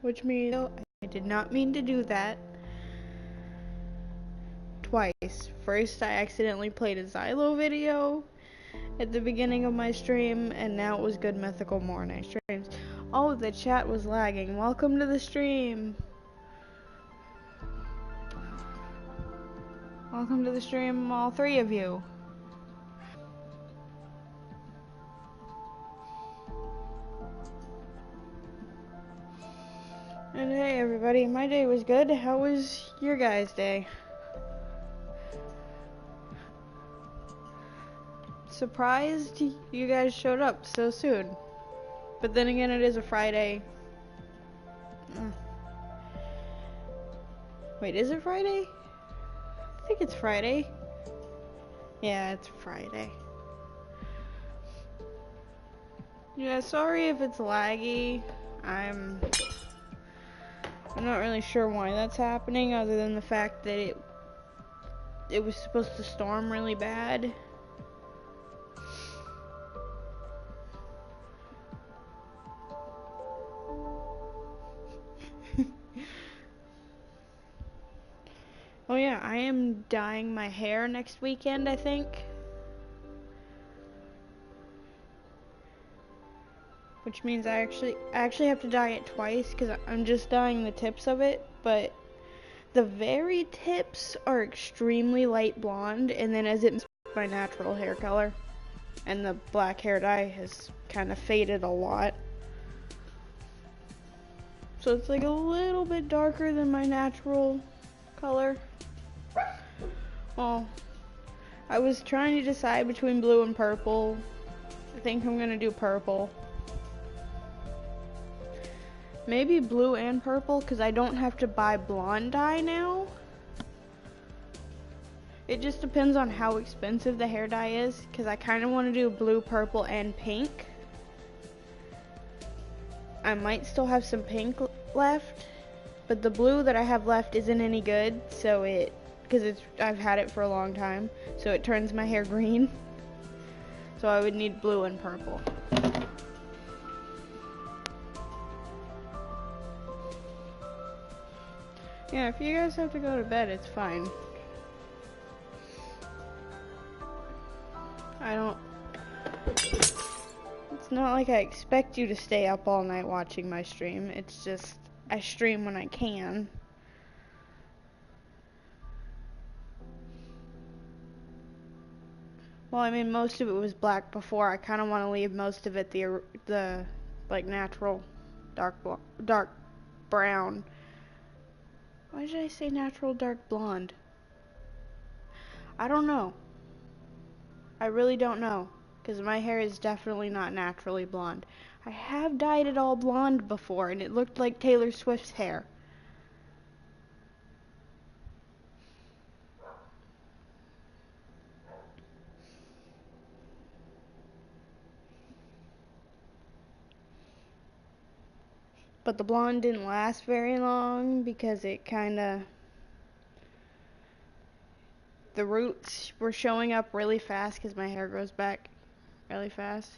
which means I did not mean to do that twice. First, I accidentally played a Xylo video at the beginning of my stream, and now it was Good Mythical Morning streams. Oh, the chat was lagging. Welcome to the stream. Welcome to the stream, all three of you. And hey everybody, my day was good. How was your guys' day? Surprised you guys showed up so soon. But then again, it is a Friday. Wait, is it Friday? I think it's Friday. Yeah, it's Friday. Yeah, sorry if it's laggy. I'm not really sure why that's happening, other than the fact that it was supposed to storm really bad. Oh yeah, I am dyeing my hair next weekend, I think. Which means I actually have to dye it twice, because I'm just dyeing the tips of it, but the very tips are extremely light blonde, and then as it my natural hair color, and the black hair dye has kind of faded a lot. So it's like a little bit darker than my natural color. Well, I was trying to decide between blue and purple. I think I'm gonna do purple. Maybe blue and purple, because I don't have to buy blonde dye now. It just depends on how expensive the hair dye is, because I kind of want to do blue, purple, and pink. I might still have some pink left, but the blue that I have left isn't any good, so I've had it for a long time, so it turns my hair green. So I would need blue and purple. Yeah, if you guys have to go to bed, it's fine. It's not like I expect you to stay up all night watching my stream. It's just, I stream when I can. Well, I mean, most of it was black before. I kind of want to leave most of it the like natural dark brown. Why did I say natural dark blonde? I don't know. I really don't know, because my hair is definitely not naturally blonde. I have dyed it all blonde before, and it looked like Taylor Swift's hair. But the blonde didn't last very long, because the roots were showing up really fast, because my hair grows back really fast.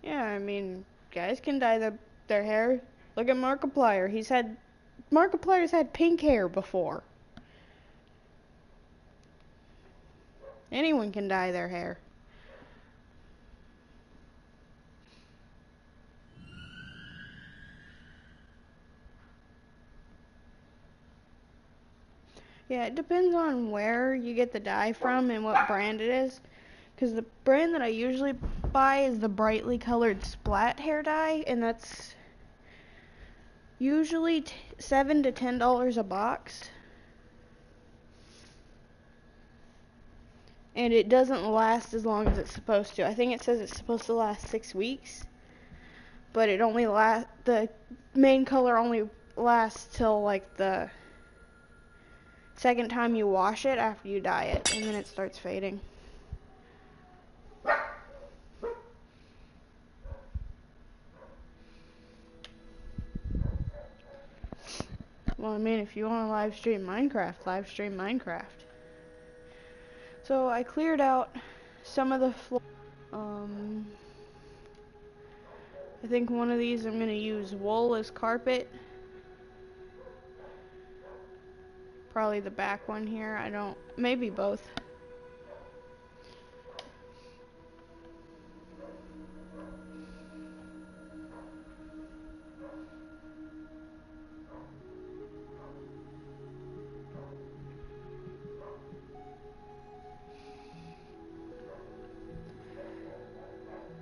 Yeah, I mean, guys can dye their hair. Look at Markiplier. Markiplier's had pink hair before. Anyone can dye their hair. Yeah, it depends on where you get the dye from and what brand it is. Because the brand that I usually buy is the brightly colored splat hair dye, and that's usually $7 to $10 a box. And it doesn't last as long as it's supposed to. I think it says it's supposed to last 6 weeks, but the main color only lasts till like the second time you wash it after you dye it, and then it starts fading. Well, I mean, if you want to live stream Minecraft. So I cleared out some of the floor. I think one of these I'm gonna use wool as carpet. Probably the back one here. I don't, maybe both.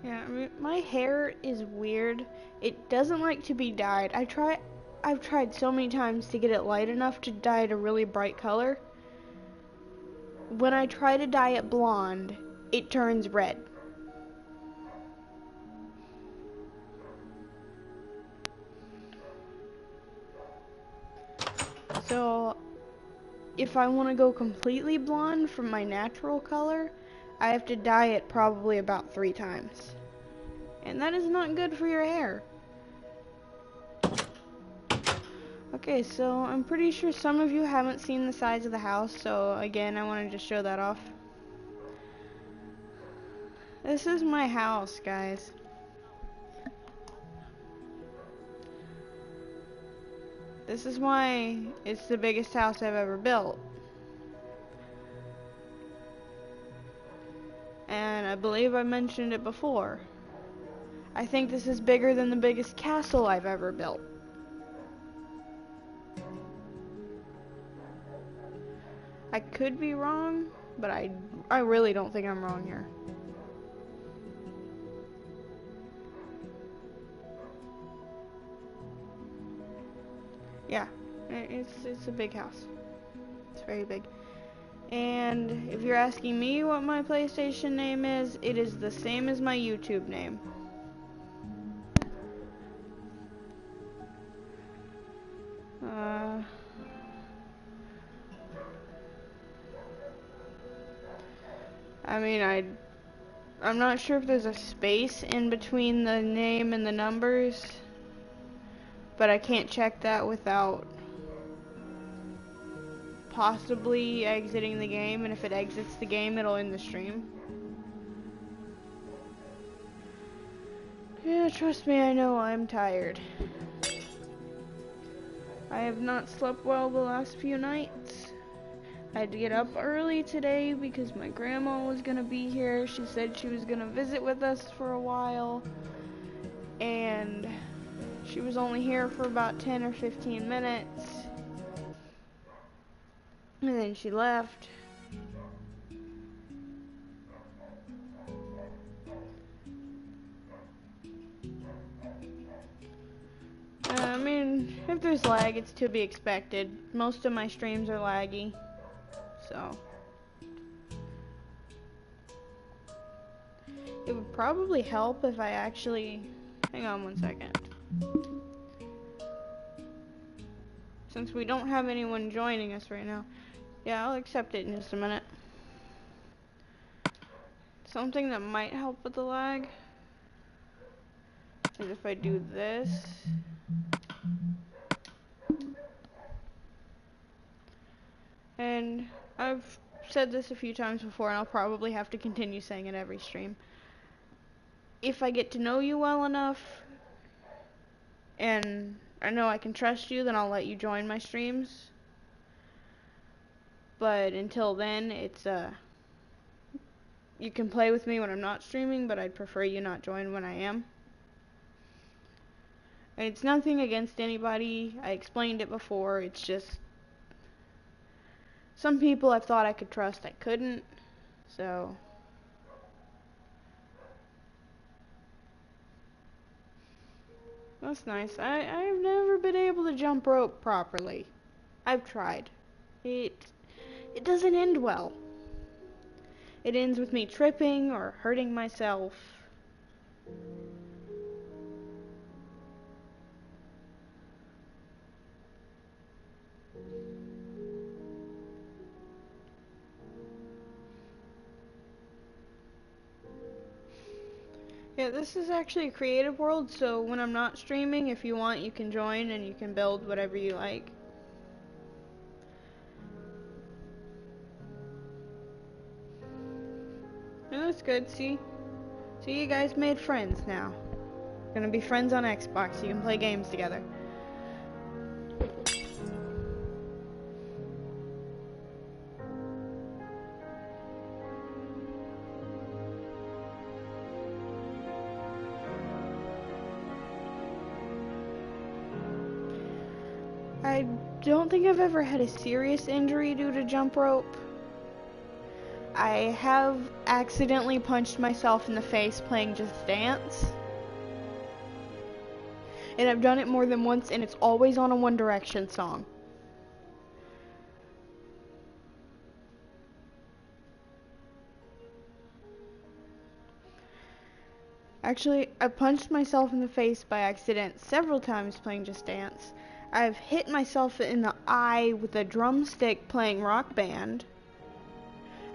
Yeah, I mean, my hair is weird. It doesn't like to be dyed. I've tried so many times to get it light enough to dye it a really bright color. When I try to dye it blonde, it turns red. So, if I want to go completely blonde from my natural color, I have to dye it probably about 3 times. And that is not good for your hair. Okay, so I'm pretty sure some of you haven't seen the size of the house, so again, I wanted to show that off. This is my house, guys. This is why it's the biggest house I've ever built. And I believe I mentioned it before. I think this is bigger than the biggest castle I've ever built. I could be wrong, but I really don't think I'm wrong here. Yeah, it's a big house. It's very big. And if you're asking me what my PlayStation name is, it is the same as my YouTube name. I mean, I'm not sure if there's a space in between the name and the numbers, but I can't check that without possibly exiting the game, and if it exits the game, it'll end the stream. Yeah, trust me, I know I'm tired. I have not slept well the last few nights. I had to get up early today because my grandma was gonna be here. She said she was gonna visit with us for a while, and she was only here for about 10 or 15 minutes, and then she left. I mean, if there's lag, it's to be expected. Most of my streams are laggy, so it would probably help if I actually... Hang on one second. Since we don't have anyone joining us right now. Yeah, I'll accept it in just a minute. Something that might help with the lag is if I do this. And I've said this a few times before, and I'll probably have to continue saying it every stream. If I get to know you well enough, and I know I can trust you, then I'll let you join my streams. But until then, it's you can play with me when I'm not streaming, but I'd prefer you not join when I am. And it's nothing against anybody. I explained it before. It's just some people I thought I could trust, I couldn't. So that's nice. I've never been able to jump rope properly. I've tried. It doesn't end well. It ends with me tripping or hurting myself. Yeah, this is actually a creative world, so when I'm not streaming, if you want, you can join and you can build whatever you like. No, that's good. See, you guys made friends now. Gonna be friends on Xbox. You can play games together. I don't think I've ever had a serious injury due to jump rope. I have accidentally punched myself in the face playing Just Dance. And I've done it more than once, and it's always on a One Direction song. Actually, I punched myself in the face by accident several times playing Just Dance. I've hit myself in the eye with a drumstick playing Rock Band.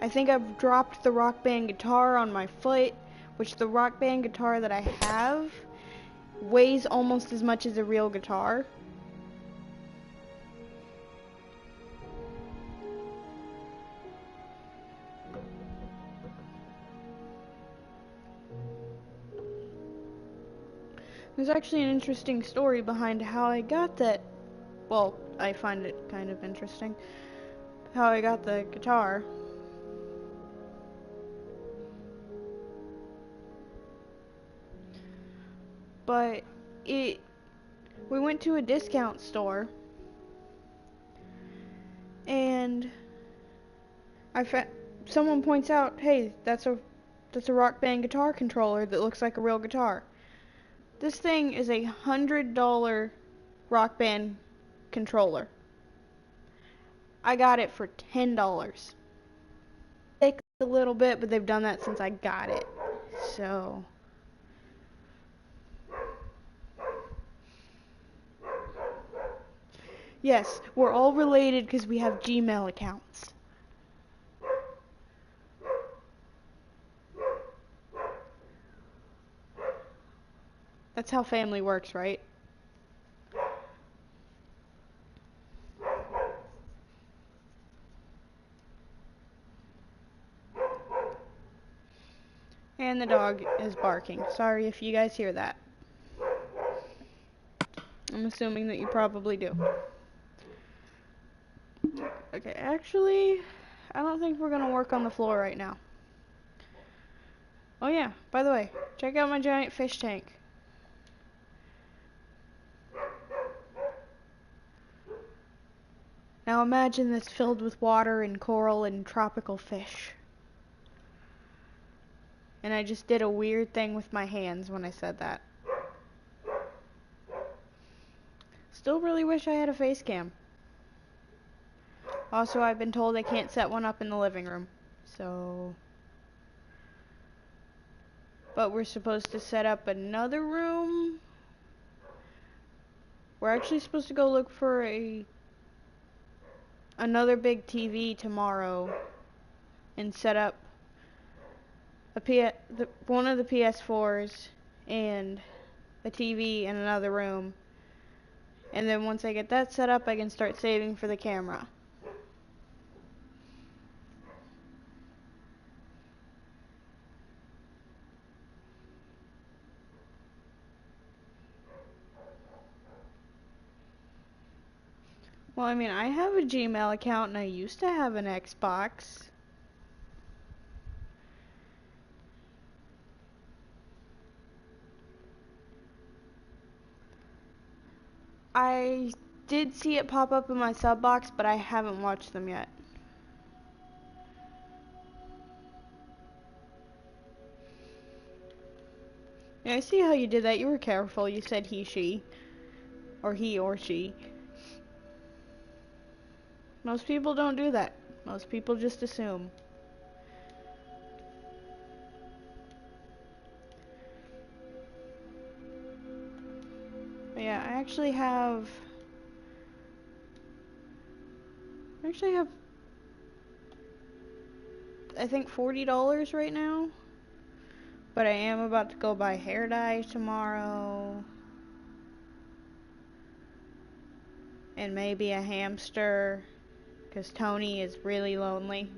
I think I've dropped the Rock Band guitar on my foot, which the Rock Band guitar that I have weighs almost as much as a real guitar. There's actually an interesting story behind how I got that. Well, I find it kind of interesting how I got the guitar. But we went to a discount store, and someone points out, "Hey, that's a Rock Band guitar controller that looks like a real guitar." This thing is a $100 Rock Band controller. I got it for $10. Take a little bit, but they've done that since I got it. So yes, we're all related because we have Gmail accounts. That's how family works, right? And the dog is barking. Sorry if you guys hear that. I'm assuming that you probably do. Okay, actually, I don't think we're gonna work on the floor right now. Oh yeah, by the way, check out my giant fish tank. Now imagine this filled with water and coral and tropical fish. And I just did a weird thing with my hands when I said that. Still really wish I had a face cam. Also, I've been told I can't set one up in the living room. So... But we're supposed to set up another room. We're actually supposed to go look for another big TV tomorrow and set up one of the PS4s and a TV in another room. And then once I get that set up, I can start saving for the camera. Well, I mean, I have a Gmail account and I used to have an Xbox. I did see it pop up in my sub box, but I haven't watched them yet. Yeah, I see how you did that. You were careful. You said he, she. Or he or she. Most people don't do that. Most people just assume. But yeah, I actually have I think $40 right now. But I am about to go buy hair dye tomorrow. And maybe a hamster. Because Tony is really lonely.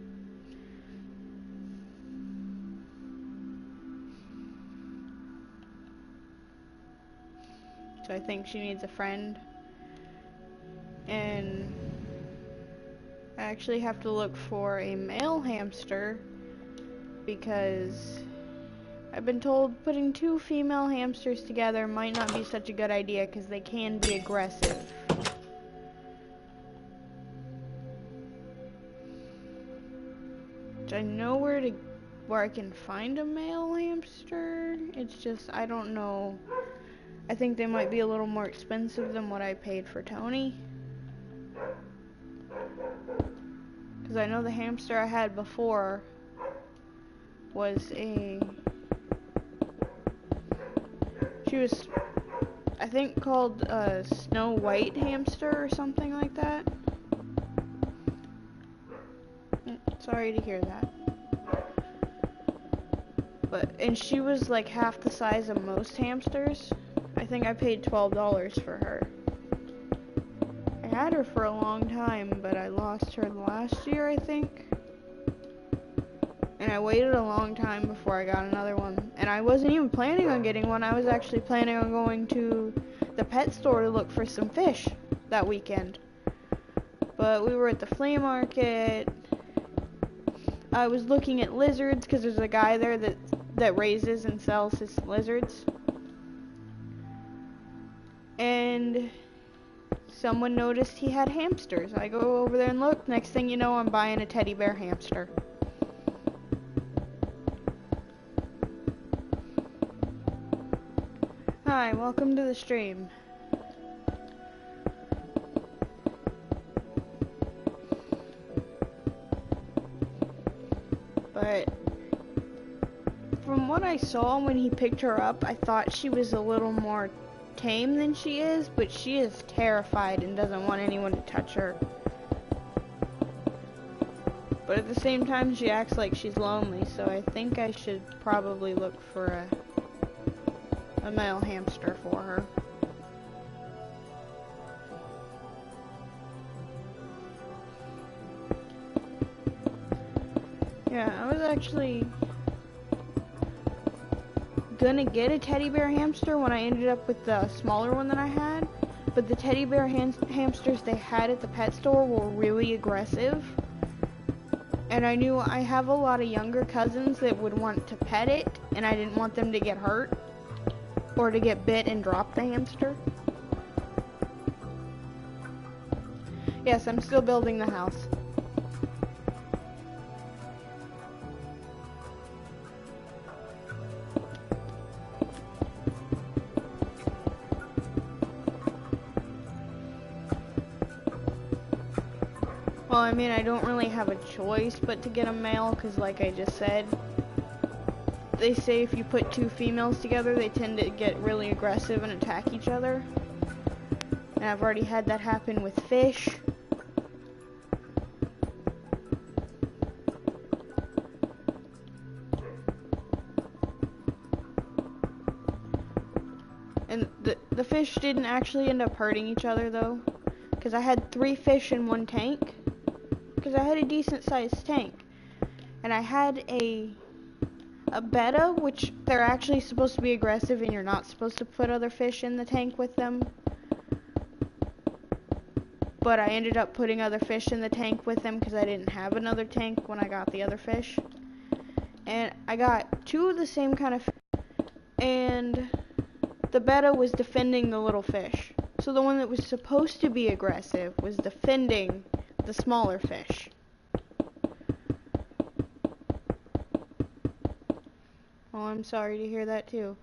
so I think she needs a friend. And I actually have to look for a male hamster because I've been told putting 2 female hamsters together might not be such a good idea because they can be aggressive. I know where I can find a male hamster. It's just I don't know. I think they might be a little more expensive than what I paid for Tony. Because I know the hamster I had before was she was, I think, called a Snow White hamster or something like that. Sorry to hear that. And she was like half the size of most hamsters. I think I paid $12 for her. I had her for a long time, but I lost her last year, I think. And I waited a long time before I got another one. And I wasn't even planning on getting one. I was actually planning on going to the pet store to look for some fish that weekend. But we were at the flea market. I was looking at lizards because there's a guy there that raises and sells his lizards. And someone noticed he had hamsters. I go over there and look. Next thing you know, I'm buying a teddy bear hamster. Hi, welcome to the stream. But from what I saw when he picked her up, I thought she was a little more tame than she is, but she is terrified and doesn't want anyone to touch her. But at the same time, she acts like she's lonely, so I think I should probably look for a male hamster for her. Yeah, I was actually gonna get a teddy bear hamster when I ended up with the smaller one that I had, but the teddy bear hamsters they had at the pet store were really aggressive, and I knew I have a lot of younger cousins that would want to pet it, and I didn't want them to get hurt or to get bit and drop the hamster. Yes, I'm still building the house. Well, I mean, I don't really have a choice but to get a male, because like I just said, they say if you put 2 females together, they tend to get really aggressive and attack each other. And I've already had that happen with fish. And the fish didn't actually end up hurting each other, though, because I had 3 fish in one tank. Because I had a decent sized tank, and I had a betta, which they're actually supposed to be aggressive and you're not supposed to put other fish in the tank with them, but I ended up putting other fish in the tank with them because I didn't have another tank when I got the other fish. And I got 2 of the same kind of fish, and the betta was defending the little fish, so the one that was supposed to be aggressive was defending the smaller fish. Oh, I'm sorry to hear that too.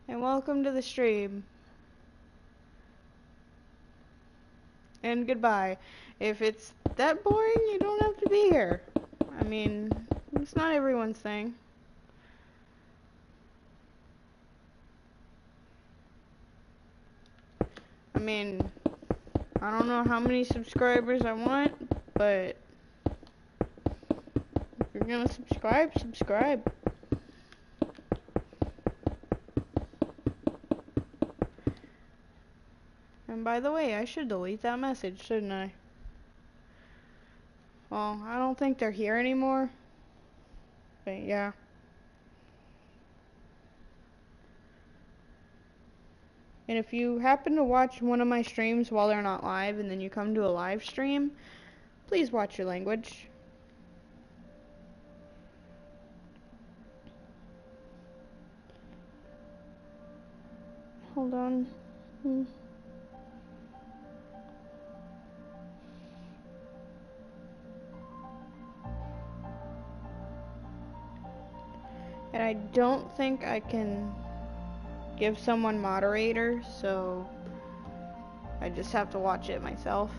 And welcome to the stream. And goodbye. If it's that boring, you don't have to be here. I mean, it's not everyone's thing. I mean, I don't know how many subscribers I want, but if you're gonna subscribe, subscribe. And by the way, I should delete that message, shouldn't I? Well, I don't think they're here anymore. But yeah. And if you happen to watch one of my streams while they're not live and then you come to a live stream, please watch your language. Hold on. And I don't think I can give someone moderator, so I just have to watch it myself.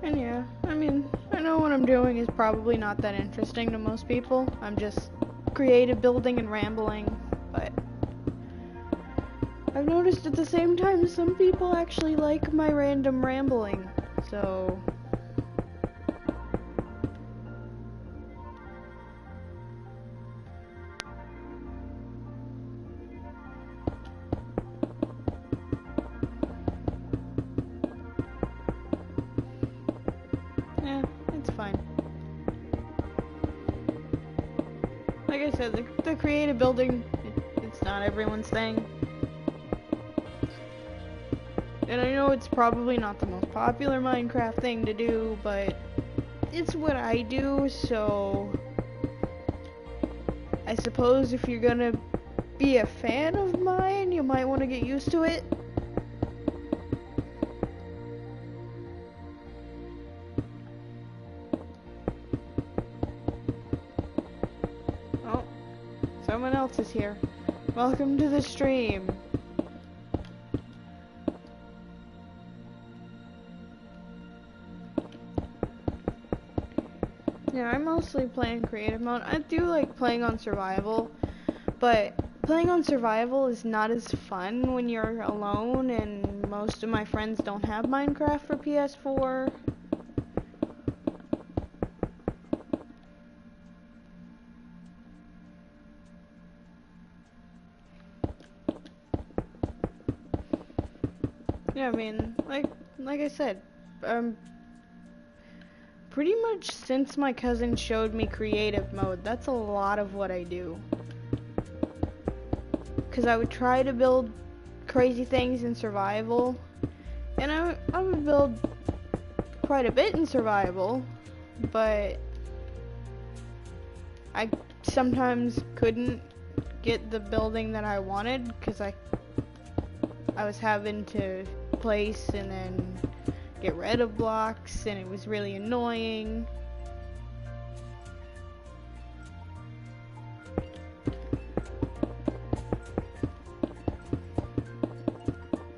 And yeah, I mean, I know what I'm doing is probably not that interesting to most people. I'm just creative building and rambling, but I've noticed at the same time some people actually like my random rambling, so yeah, it's fine. Like I said, the creative building, it's not everyone's thing. And I know it's probably not the most popular Minecraft thing to do, but it's what I do, so I suppose if you're gonna be a fan of mine, you might want to get used to it. Oh, someone else is here. Welcome to the stream. Yeah, I mostly play in creative mode. I do like playing on survival, but playing on survival is not as fun when you're alone and most of my friends don't have Minecraft for PS4. Yeah, I mean, like I said, pretty much since my cousin showed me creative mode, that's a lot of what I do. Because I would try to build crazy things in survival, and I would build quite a bit in survival, but I sometimes couldn't get the building that I wanted because I was having to place and then get rid of blocks, and it was really annoying.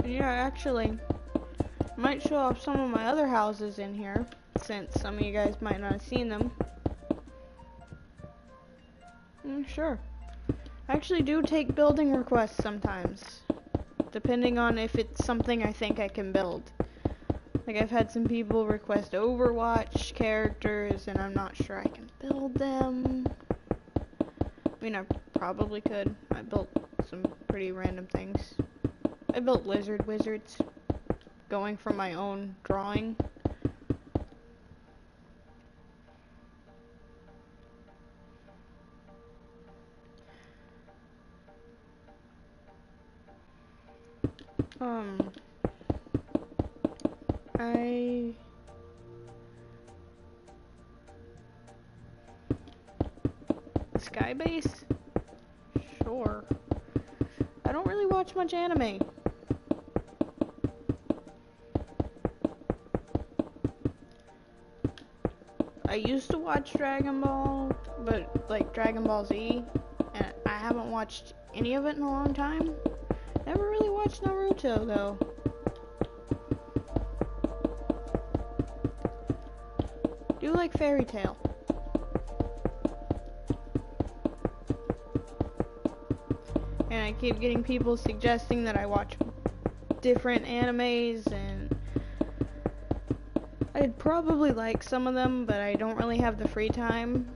Yeah, actually, I might show off some of my other houses in here, since some of you guys might not have seen them. Sure. I actually do take building requests sometimes, depending on if it's something I think I can build. Like, I've had some people request Overwatch characters, and I'm not sure I can build them. I mean, I probably could. I built some pretty random things. I built lizard wizards, going from my own drawing. Skybase? Sure. I don't really watch much anime. I used to watch Dragon Ball, but like Dragon Ball Z, and I haven't watched any of it in a long time. Never really watched Naruto though. Do like Fairy Tail. And I keep getting people suggesting that I watch different animes, and I'd probably like some of them, but I don't really have the free time.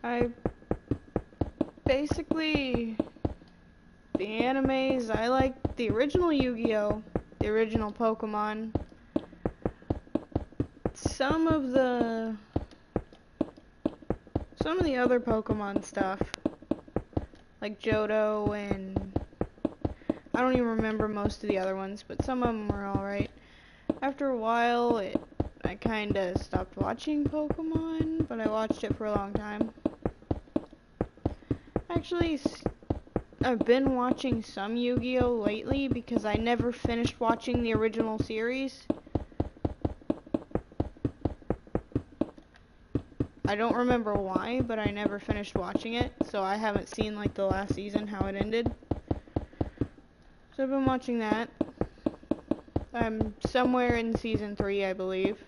I basically, the animes, I like the original Yu-Gi-Oh, the original Pokemon, some of the other Pokemon stuff, like Johto, and I don't even remember most of the other ones, but some of them were alright. After a while, I kinda stopped watching Pokemon, but I watched it for a long time. Actually, I've been watching some Yu-Gi-Oh! Lately because I never finished watching the original series. I don't remember why, but I never finished watching it, so I haven't seen like the last season, how it ended. So I've been watching that. I'm somewhere in season 3, I believe.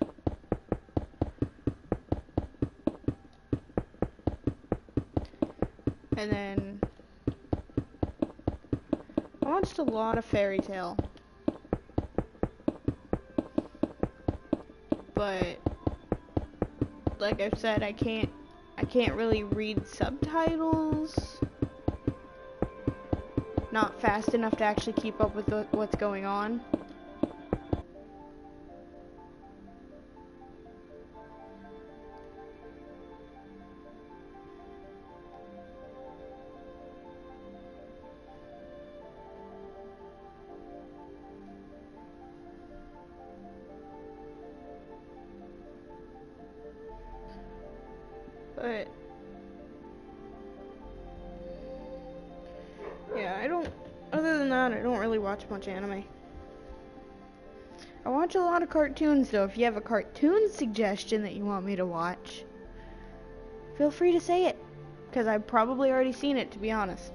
And then I watched a lot of Fairy Tail. But like I've said, I can't really read subtitles. Not fast enough to actually keep up with what's going on. But yeah, other than that, I don't really watch much anime. I watch a lot of cartoons though. If you have a cartoon suggestion that you want me to watch, feel free to say it, because I've probably already seen it, to be honest.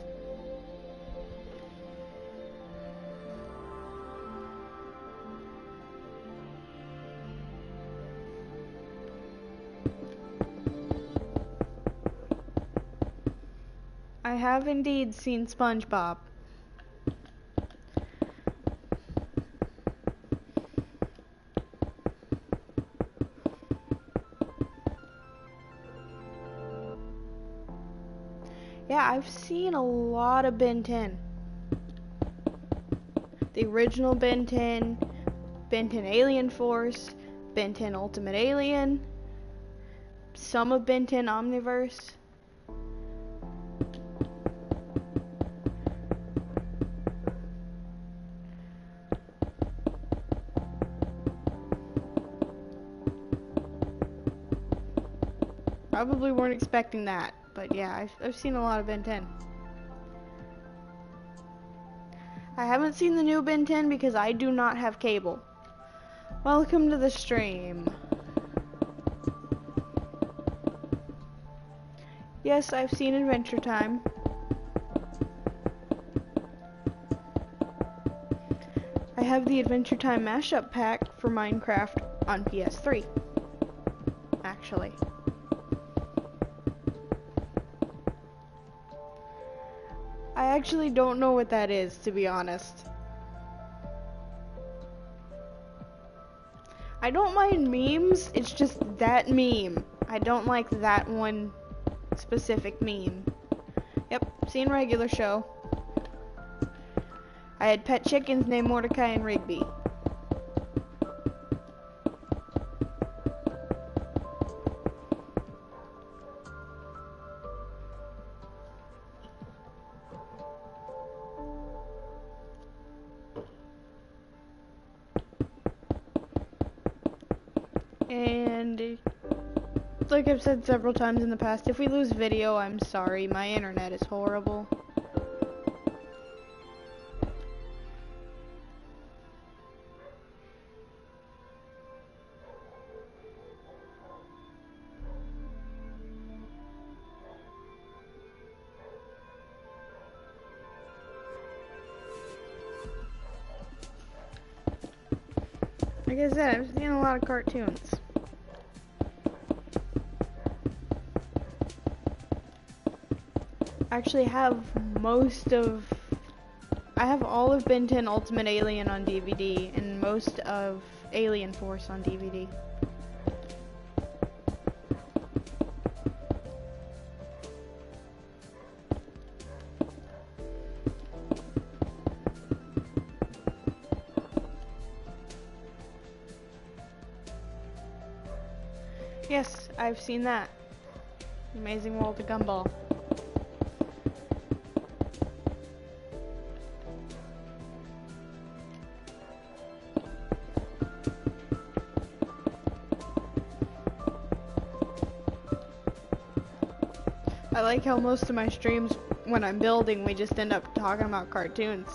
I have indeed seen SpongeBob. Yeah, I've seen a lot of Ben 10. The original Ben 10, Ben 10 Alien Force, Ben 10 Ultimate Alien, some of Ben 10 Omniverse. Probably weren't expecting that, but yeah, I've seen a lot of Ben 10. I haven't seen the new Ben 10 because I do not have cable. Welcome to the stream. Yes, I've seen Adventure Time. I have the Adventure Time mashup pack for Minecraft on PS3. Actually. I actually don't know what that is, to be honest. I don't mind memes, it's just that meme. I don't like that one specific meme. Yep, seen regular show. I had pet chickens named Mordecai and Rigby. And like I've said several times in the past, if we lose video, I'm sorry. My internet is horrible. Like I said, I've seen a lot of cartoons. I actually have I have all of Ben 10 Ultimate Alien on DVD and most of Alien Force on DVD. I've seen that. Amazing World of Gumball. I like how most of my streams, when I'm building, we just end up talking about cartoons.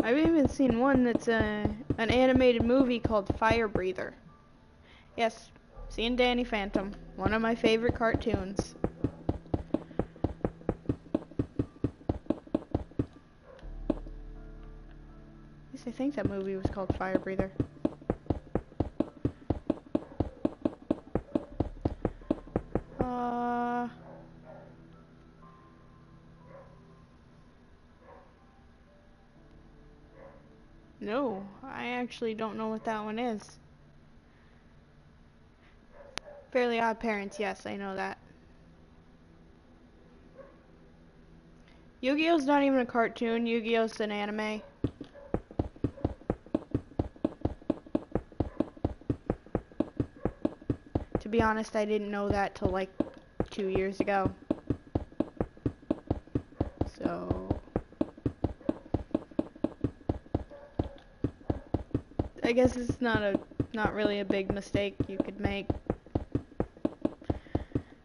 I've even seen one that's an animated movie called Fire Breather. Yes, seeing Danny Phantom, one of my favorite cartoons. At least I think that movie was called Fire Breather. No, I actually don't know what that one is. Fairly Odd Parents, yes, I know that. Yu-Gi-Oh's not even a cartoon, Yu-Gi-Oh's an anime. To be honest, I didn't know that till like 2 years ago. So I guess it's not really a big mistake you could make.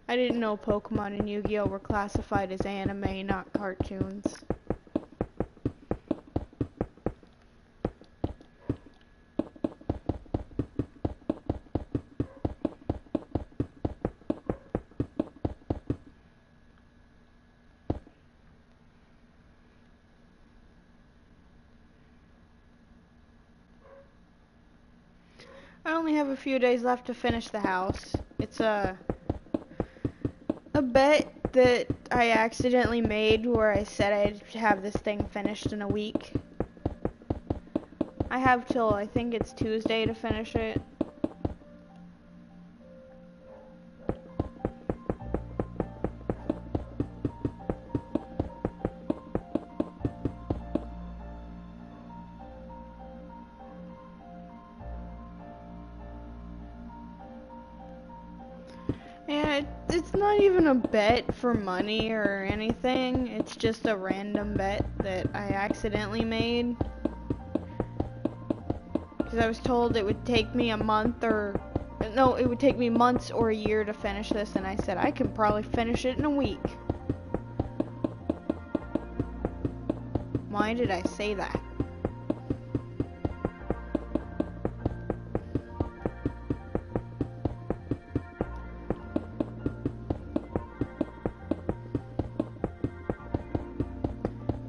I didn't know Pokemon and Yu-Gi-Oh were classified as anime, not cartoons. I only have a few days left to finish the house. It's a bet that I accidentally made where I said I'd have this thing finished in a week. I have till I think it's Tuesday to finish it. Yeah, it's not even a bet for money or anything. It's just a random bet that I accidentally made. Because I was told it would take me a month or... No, it would take me months or a year to finish this, and I said I can probably finish it in a week. Why did I say that?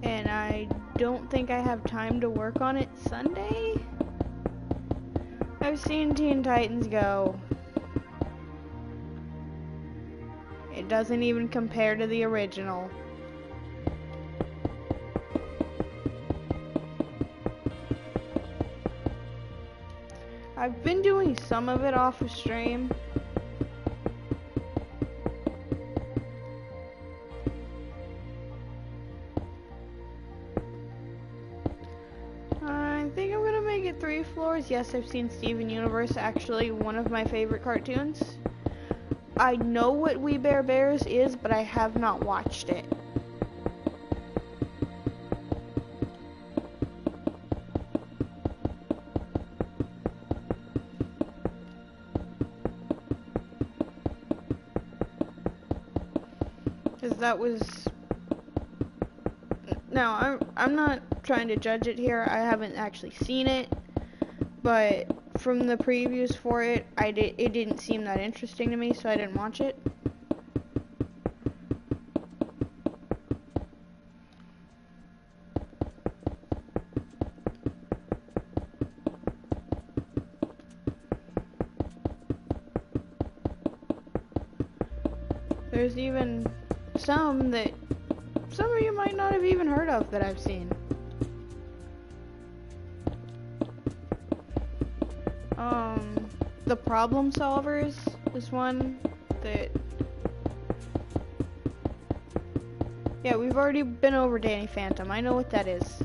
And I don't think I have time to work on it Sunday? I've seen Teen Titans Go. It doesn't even compare to the original. I've been doing some of it off of stream. I think I'm gonna make it 3 floors. Yes, I've seen Steven Universe, actually one of my favorite cartoons. I know what We Bare Bears is, but I have not watched it. Because that was... Now, I'm not trying to judge it here. I haven't actually seen it, but from the previews for it, it didn't seem that interesting to me, so I didn't watch it. There's even some that some of you might not have even heard of that I've seen. The Problem Solvers is one that... Yeah, we've already been over Danny Phantom. I know what that is.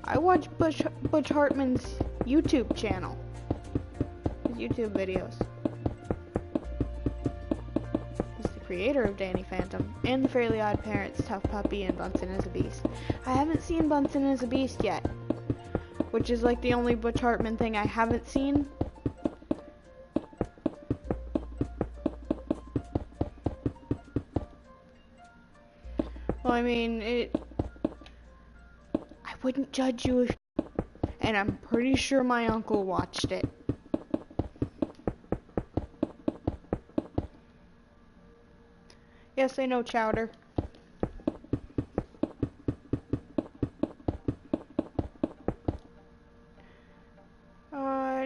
I watch Butch Hartman's YouTube channel. His YouTube videos. He's the creator of Danny Phantom and The Fairly Odd Parents, Tough Puppy, and Bunsen is a Beast. I haven't seen Bunsen is a Beast yet, which is like the only Butch Hartman thing I haven't seen. Well, I mean, I wouldn't judge you if, and I'm pretty sure my uncle watched it. Yes, I know, Chowder.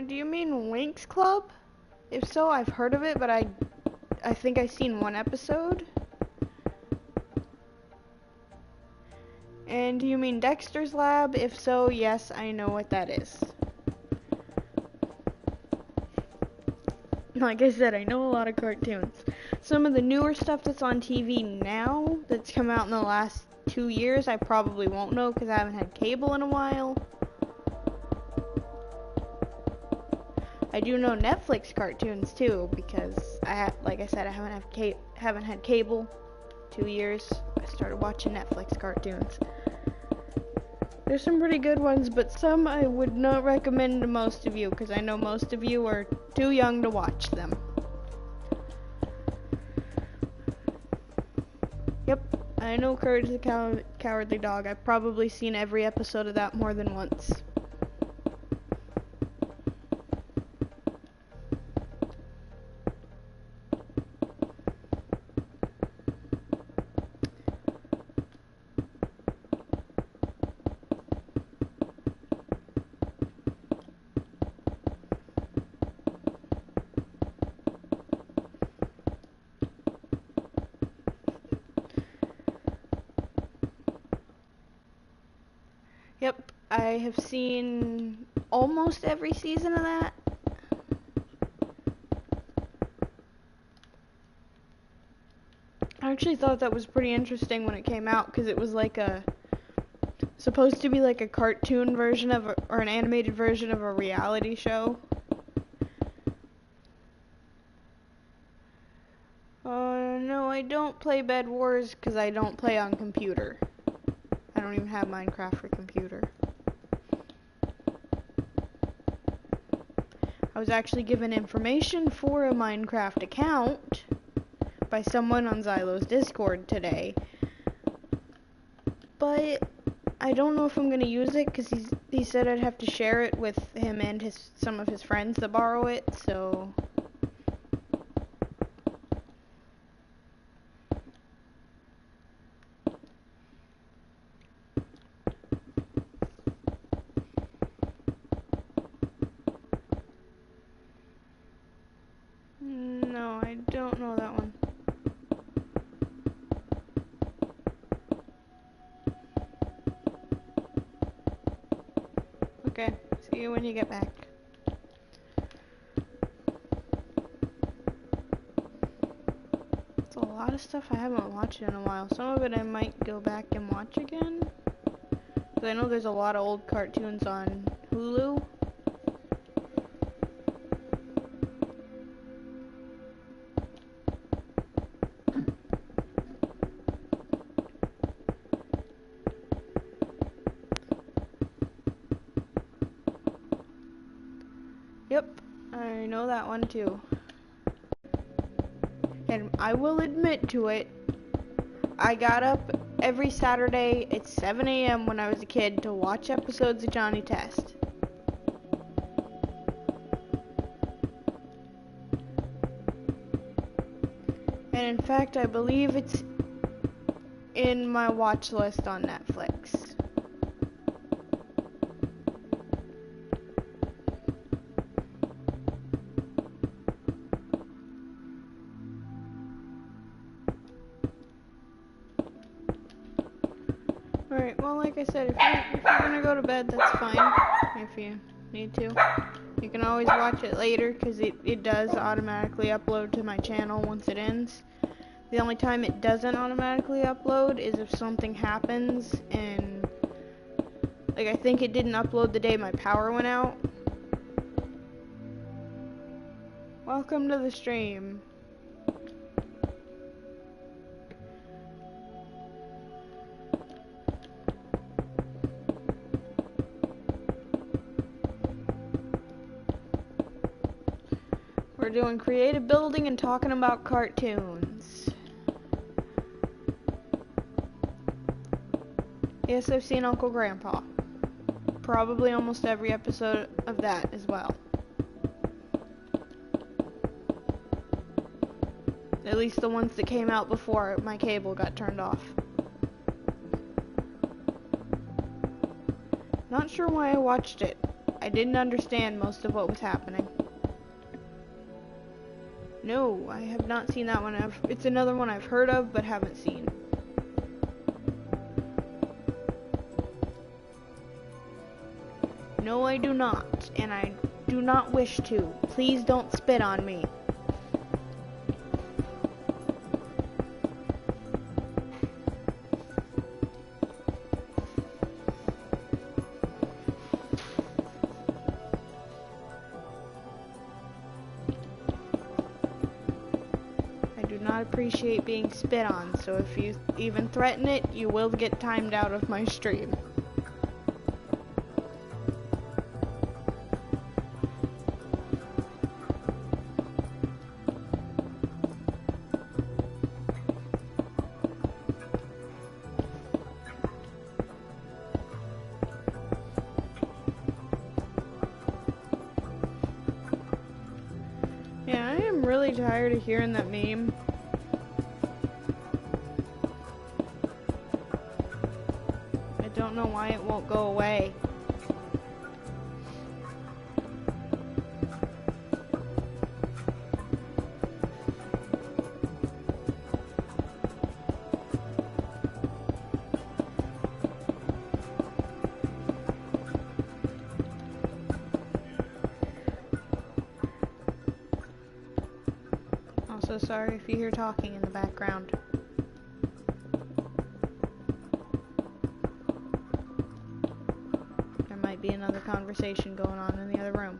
Do you mean Winx Club? If so, I've heard of it, but I think I've seen one episode. And do you mean Dexter's Lab? If so, yes, I know what that is. Like I said, I know a lot of cartoons. Some of the newer stuff that's on TV now, that's come out in the last 2 years, I probably won't know because I haven't had cable in a while. I do know Netflix cartoons too, because like I said, I haven't had cable 2 years. I started watching Netflix cartoons. There's some pretty good ones, but some I would not recommend to most of you, because I know most of you are too young to watch them. Yep, I know Courage the Cowardly Dog. I've probably seen every episode of that more than once. Yep, I have seen almost every season of that. I actually thought that was pretty interesting when it came out, because it was like supposed to be like a cartoon version of, or an animated version of a reality show. No, I don't play Bed Wars because I don't play on computer. I don't even have Minecraft for computer. I was actually given information for a Minecraft account by someone on Xylo's Discord today, but I don't know if I'm gonna use it because he said I'd have to share it with him and some of his friends that borrow it, so no, I don't know that one. Okay, see you when you get back. It's a lot of stuff I haven't watched in a while. Some of it I might go back and watch again, because I know there's a lot of old cartoons on Hulu. Yep, I know that one too. And I will admit to it, I got up every Saturday at 7 a.m. when I was a kid to watch episodes of Johnny Test. And in fact, I believe it's in my watch list on Netflix. Alright, well, like I said, if you're gonna go to bed, that's fine, if you need to. You can always watch it later, because it does automatically upload to my channel once it ends. The only time it doesn't automatically upload is if something happens, and, like, I think it didn't upload the day my power went out. Welcome to the stream. We're doing creative building and talking about cartoons. Yes, I've seen Uncle Grandpa. Probably almost every episode of that as well. At least the ones that came out before my cable got turned off. Not sure why I watched it. I didn't understand most of what was happening. No, I have not seen that one. It's another one I've heard of but haven't seen. No, I do not, and I do not wish to. Please don't spit on me. I do not appreciate being spit on, so if you even threaten it, you will get timed out of my stream. Yeah, I am really tired of hearing that meme. I don't know why it won't go away. Also, sorry if you hear talking in the background. There might be another conversation going on in the other room.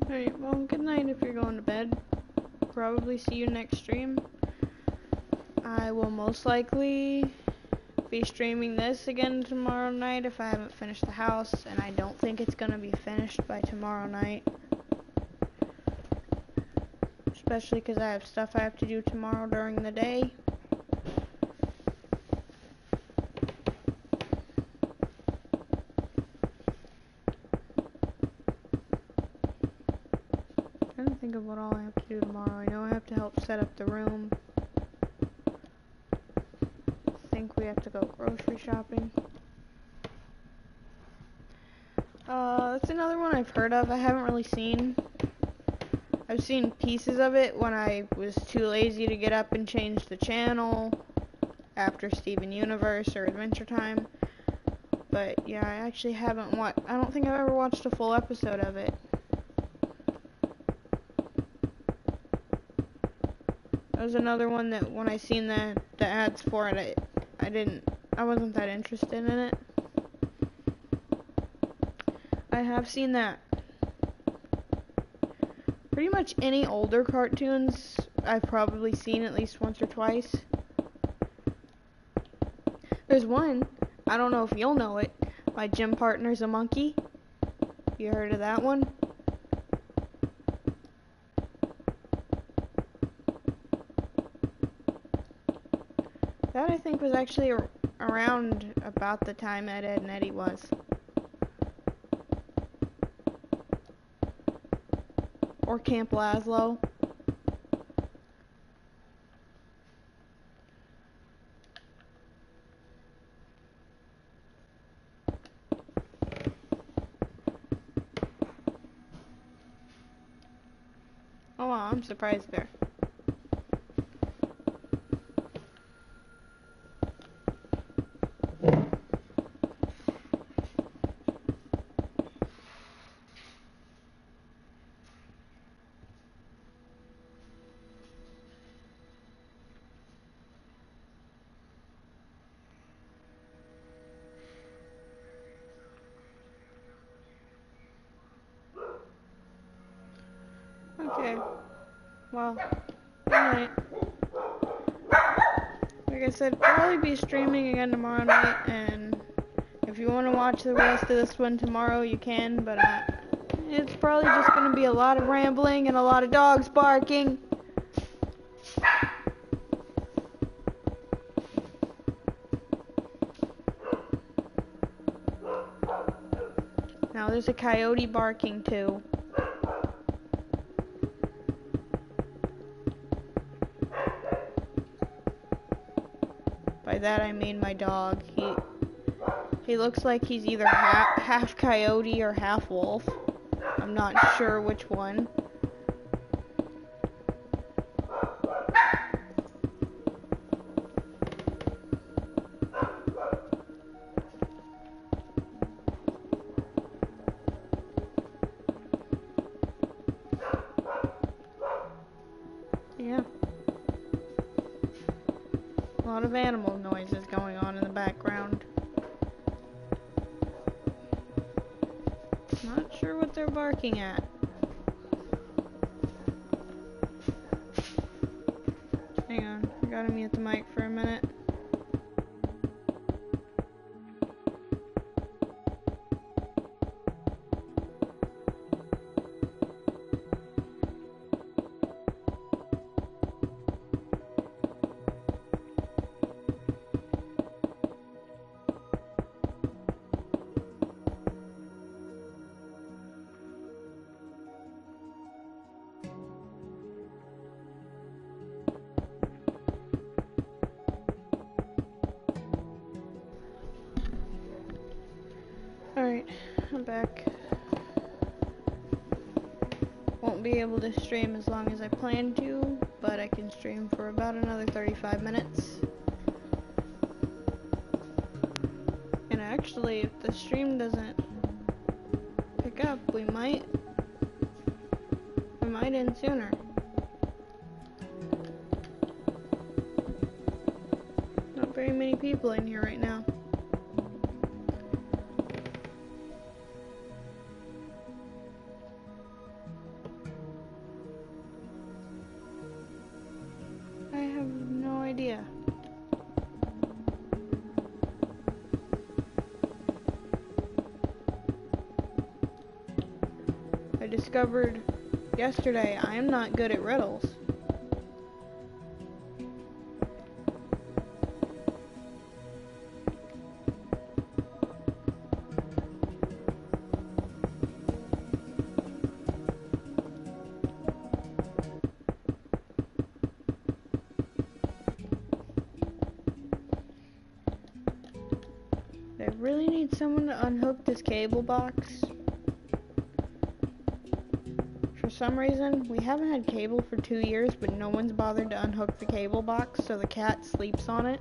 Alright, well, good night if you're going to bed. Probably see you next stream. I will most likely be streaming this again tomorrow night if I haven't finished the house, and I don't think it's gonna be finished by tomorrow night. Especially because I have stuff I have to do tomorrow during the day. I'm trying to think of what all I have to do tomorrow. I know I have to help set up the room. I think we have to go grocery shopping. That's another one I've heard of. I haven't really seen. I've seen pieces of it when I was too lazy to get up and change the channel after Steven Universe or Adventure Time. But yeah, I actually haven't watched. I don't think I've ever watched a full episode of it. That was another one that when I seen the ads for it, I wasn't that interested in it. I have seen that. Pretty much any older cartoons I've probably seen at least once or twice. There's one, I don't know if you'll know it, My Gym Partner's a Monkey. You heard of that one? That I think was actually around about the time Ed, Edd n Eddy was. Or Camp Lazlo. Oh wow, I'm surprised there. Okay. Well, good night. Like I said, probably be streaming again tomorrow night, and if you want to watch the rest of this one tomorrow, you can, but it's probably just going to be a lot of rambling and a lot of dogs barking. Now there's a coyote barking too. By that I mean my dog. He looks like he's either half coyote or half wolf. I'm not sure which one. Yeah. A lot of animal noises going on in the background. Not sure what they're barking at. Hang on, I gotta mute the mic for a minute. Alright, I'm back. Won't be able to stream as long as I plan to, but I can stream for about another 35 minutes. And actually, if the stream doesn't pick up, we might end sooner. Not very many people in here right now. I have no idea. I discovered yesterday I am not good at riddles. I really need someone to unhook this cable box. For some reason, we haven't had cable for 2 years, but no one's bothered to unhook the cable box, so the cat sleeps on it.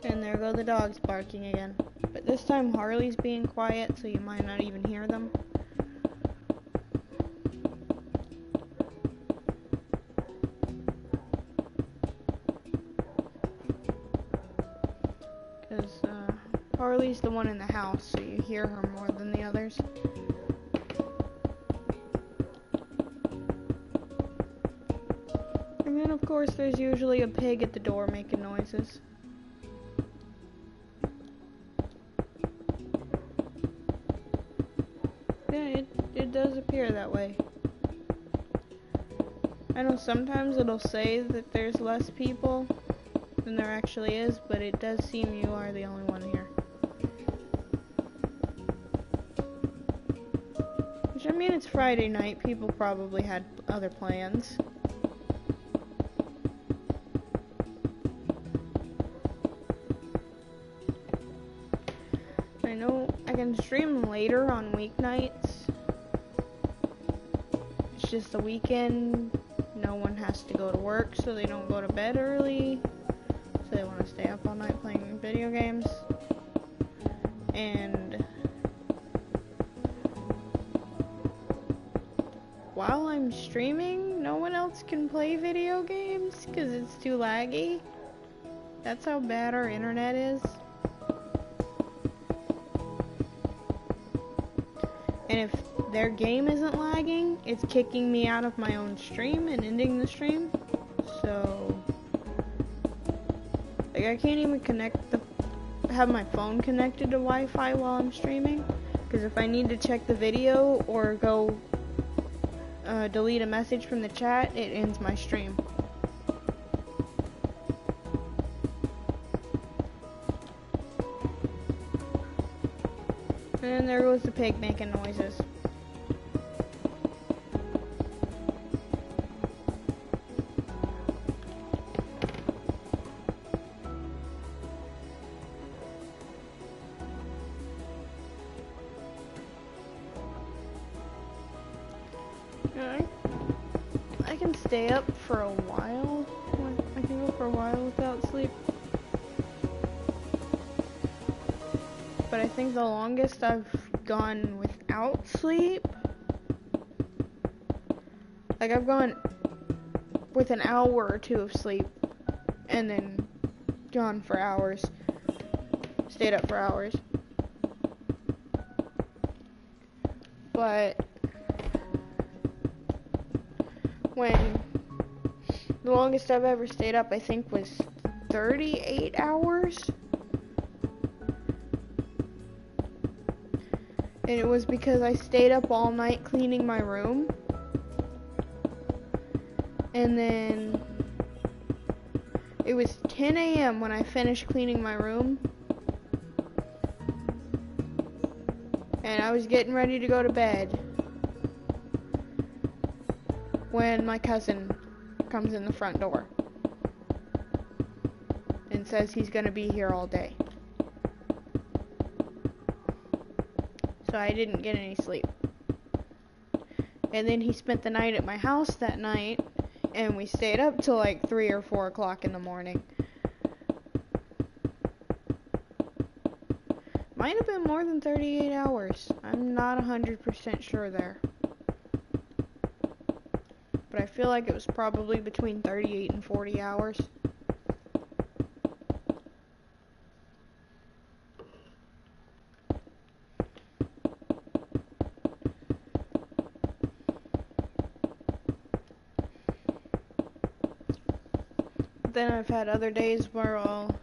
And there go the dogs barking again. But this time Harley's being quiet, so you might not even hear them. Because Harley's the one in the house, so you hear her more than the others. And then of course there's usually a pig at the door making noises. Yeah, it does appear that way. I know sometimes it'll say that there's less people than there actually is, but it does seem you are the only one here. Which, I mean, it's Friday night, people probably had other plans. I know I can stream later on weeknights. It's just the weekend, no one has to go to work, so they don't go to bed early. So they want to stay up all night playing video games. And while I'm streaming, no one else can play video games because it's too laggy. That's how bad our internet is. And if their game isn't lagging, it's kicking me out of my own stream and ending the stream. So, like, I can't even have my phone connected to Wi-Fi while I'm streaming. Because if I need to check the video or go delete a message from the chat, it ends my stream. And there goes the pig making noises. I can stay up for a while. I can go for a while without sleep. But I think the longest I've gone without sleep, like I've gone with an hour or two of sleep and then gone for hours, stayed up for hours. But when the longest I've ever stayed up, I think, was 38 hours. And it was because I stayed up all night cleaning my room. And then it was 10 a.m. when I finished cleaning my room. And I was getting ready to go to bed when my cousin comes in the front door and says he's gonna be here all day. So I didn't get any sleep. And then he spent the night at my house that night, and we stayed up till like 3 or 4 o'clock in the morning. Might have been more than 38 hours. I'm not 100% sure there. But I feel like it was probably between 38 and 40 hours. Then I've had other days where I'll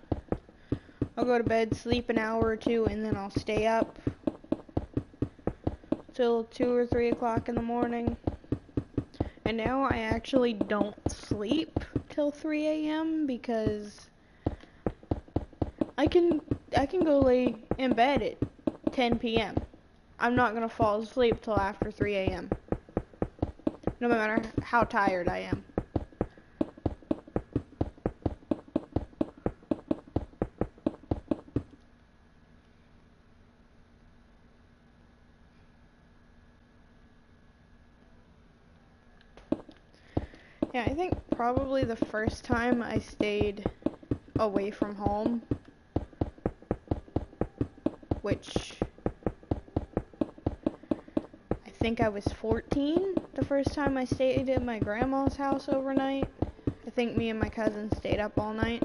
go to bed, sleep an hour or two, and then I'll stay up till 2 or 3 o'clock in the morning. And now I actually don't sleep till 3 a.m. because I can go lay in bed at 10 p.m. I'm not gonna fall asleep till after 3 a.m. no matter how tired I am. Yeah, I think probably the first time I stayed away from home, which I think I was 14, the first time I stayed at my grandma's house overnight. I think me and my cousin stayed up all night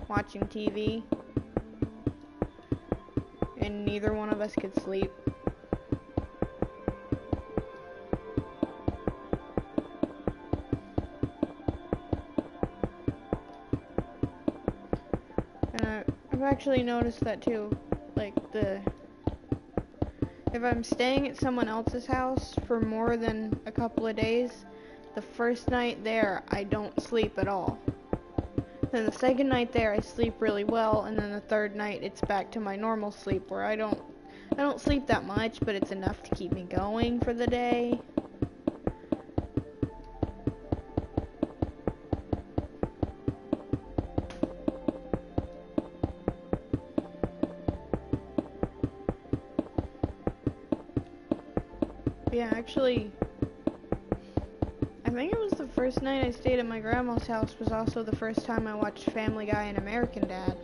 watching TV, and neither one of us could sleep. I've actually noticed that too, like if I'm staying at someone else's house for more than a couple of days, the first night there I don't sleep at all. Then the second night there I sleep really well, and then the third night it's back to my normal sleep where I don't sleep that much, but it's enough to keep me going for the day. Yeah, actually, I think it was the first night I stayed at my grandma's house was also the first time I watched Family Guy and American Dad.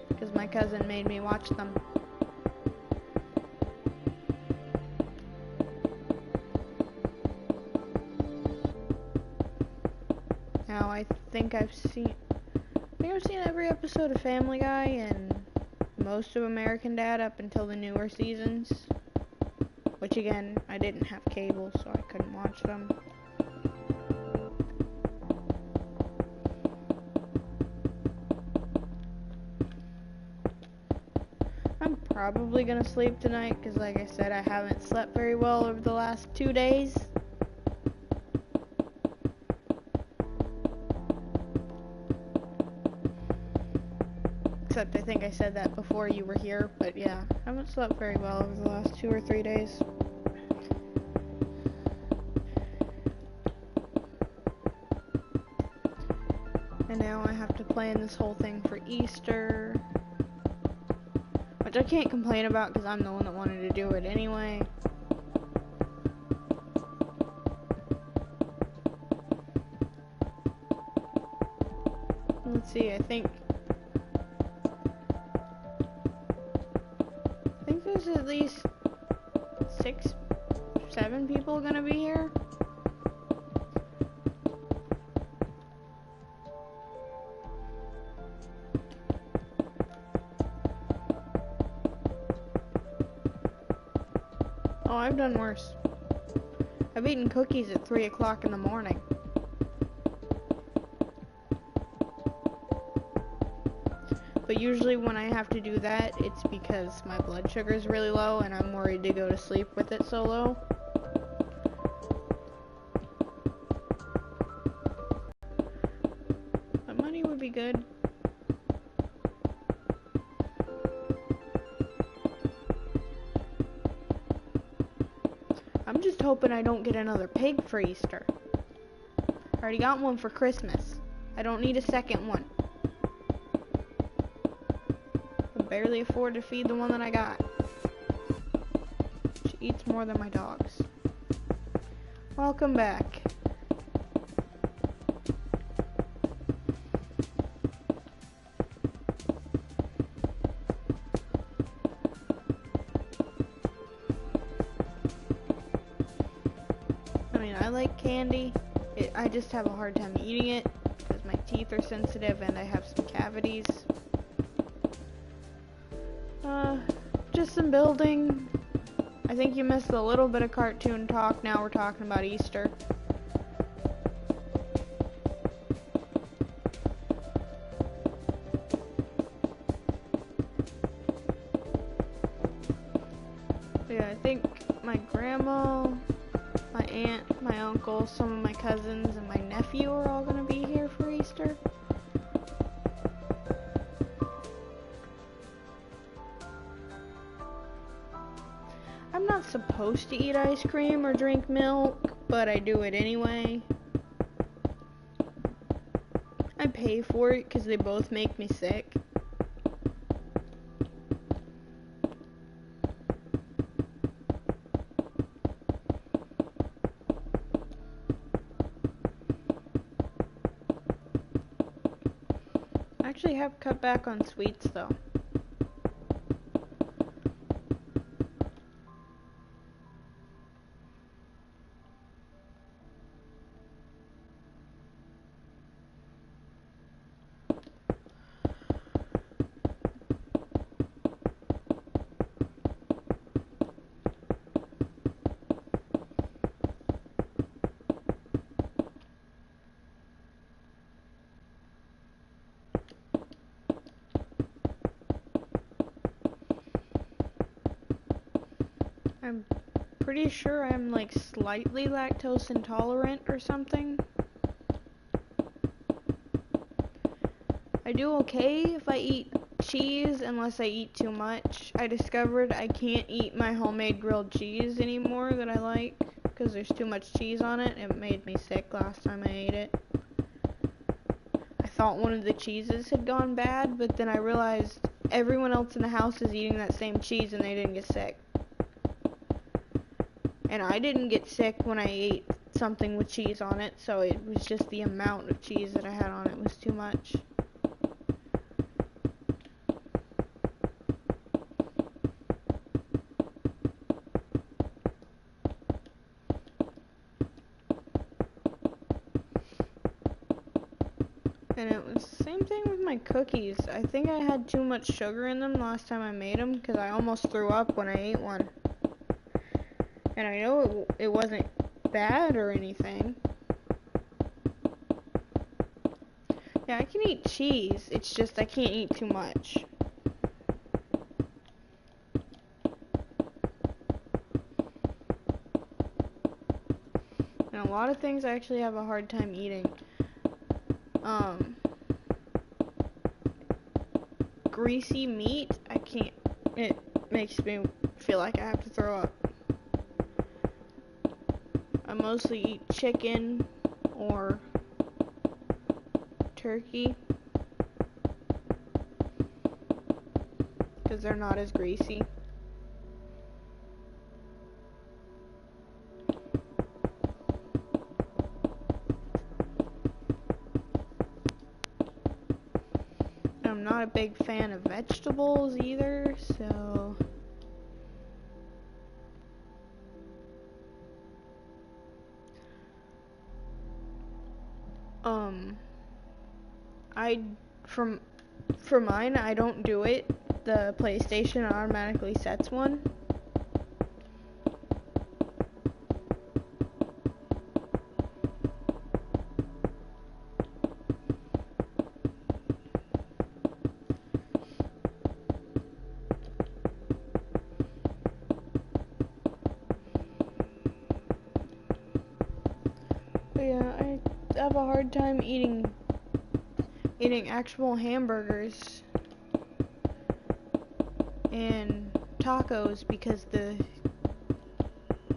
Because my cousin made me watch them. I think I've seen every episode of Family Guy and most of American Dad up until the newer seasons. Which again, I didn't have cable, so I couldn't watch them. I'm probably gonna sleep tonight, because like I said, I haven't slept very well over the last 2 days. Except I think I said that before you were here, but yeah, I haven't slept very well over the last 2 or 3 days. And now I have to plan this whole thing for Easter, which I can't complain about because I'm the one that wanted to do it anyway. Let's see, I think there's at least 6, 7 people gonna be here. Oh, I've done worse. I've eaten cookies at 3 o'clock in the morning. But usually when I have to do that, it's because my blood sugar is really low and I'm worried to go to sleep with it so low. But money would be good. I'm just hoping I don't get another pig for Easter. I already got one for Christmas. I don't need a second one. I can barely afford to feed the one that I got. She eats more than my dogs. Welcome back. I like candy. I just have a hard time eating it because my teeth are sensitive and I have some cavities. Just some building. I think you missed a little bit of cartoon talk. Now we're talking about Easter. Yeah, I think my grandma, my aunt, my uncle, some of my cousins, and my nephew are all gonna be here for Easter. I'm not supposed to eat ice cream or drink milk, but I do it anyway. I pay for it because they both make me sick. I actually have cut back on sweets though. I'm pretty sure I'm like slightly lactose intolerant or something. I do okay if I eat cheese unless I eat too much. I discovered I can't eat my homemade grilled cheese anymore that I like because there's too much cheese on it. It made me sick last time I ate it. I thought one of the cheeses had gone bad, but then I realized everyone else in the house is eating that same cheese and they didn't get sick. And I didn't get sick when I ate something with cheese on it, so it was just the amount of cheese that I had on it was too much. And it was the same thing with my cookies. I think I had too much sugar in them last time I made them because I almost threw up when I ate one. And I know it wasn't bad or anything. Yeah, I can eat cheese. It's just I can't eat too much. And a lot of things I actually have a hard time eating. Greasy meat, I can't. It makes me feel like I have to throw up. I mostly eat chicken or turkey because they're not as greasy. I'm not a big fan of vegetables either, so I for mine I don't do it. The PlayStation automatically sets one. But yeah, I have a hard time eating actual hamburgers and tacos because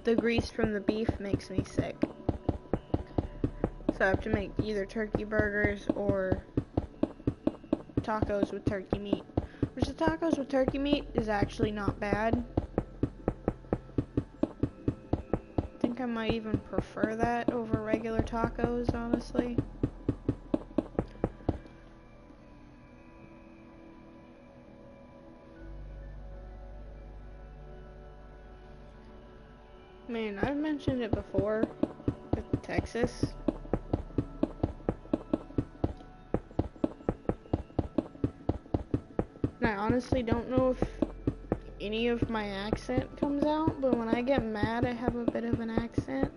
the grease from the beef makes me sick. So I have to make either turkey burgers or tacos with turkey meat. Which the tacos with turkey meat is actually not bad. I think I might even prefer that over regular tacos, honestly. Man, I've mentioned it before with Texas. And I honestly don't know if any of my accent comes out, but when I get mad, I have a bit of an accent.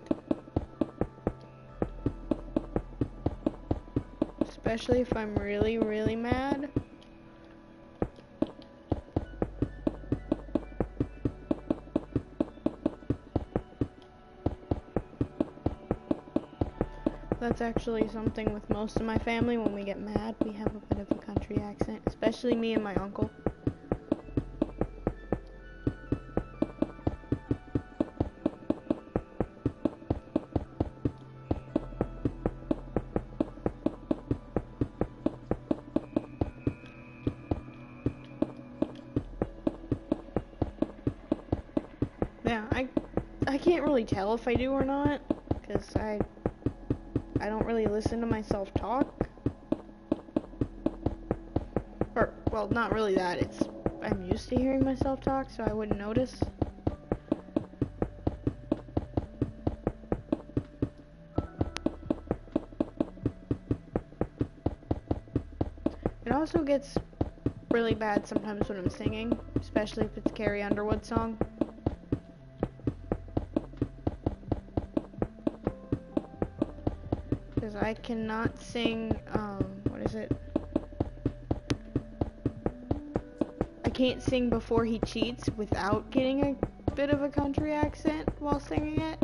Especially if I'm really, really mad. That's actually something with most of my family. When we get mad, we have a bit of a country accent, especially me and my uncle. Yeah, I can't really tell if I do or not, because I don't really listen to myself talk. Or, well, not really that. I'm used to hearing myself talk, so I wouldn't notice. It also gets really bad sometimes when I'm singing, especially if it's a Carrie Underwood song. Because I cannot sing, what is it? I can't sing Before He Cheats without getting a bit of a country accent while singing it.